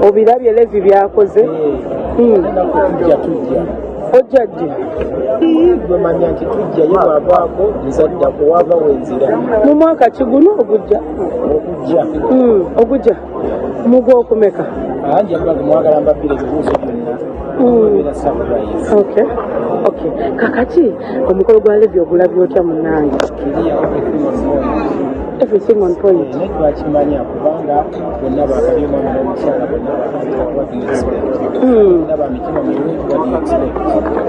Obirabye levi byakoze ojjadde gwemanya nti tujja ye bwavaako nzadda kuwava wenzira mu mwaka kiguno ogujja mugwokumeka njagala mwagala mbabbire ebibuuzo byonna okay kakati omukolo gwa levi ogulabye otya munnange everything on point twakimanya kubanga bonna bakabye omwana n'omukyala bonna bamitima mirungi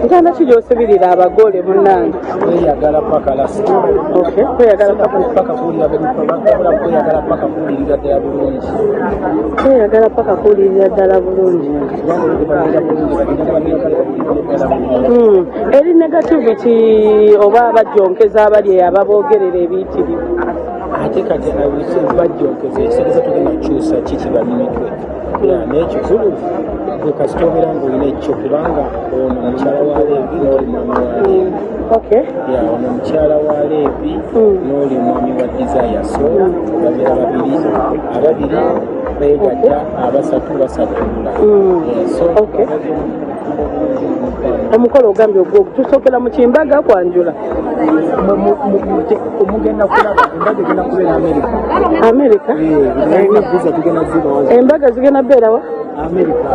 ntanda ki gyosibirira abagole munnange kweyagala paka lasita kweyagala paka kuwulirira ddala bulungi kweyagala paka kuwulirira ddala bulungi eri negativity oba abajjonkeza abali ababoogerera ebiyitirivu ate kati bajjonkeza ekitegeeza tugenda kukyusa kikiba mimitwe n'ekikulu gwe kasita obeera ng'olina ekyo kubanga ono mukyala wa leevi n'oli mwami wa leevi ono mukyala wa leevi n'oli mwami wa desire so babeera ababiri beegatta abasatu basatula omukolo ogambye tusookera mu kimbaga kwanjula omugenda kulaba embaga egenda kubeera amerika visa tugenda zibawa embaga zigenda beerawa amerika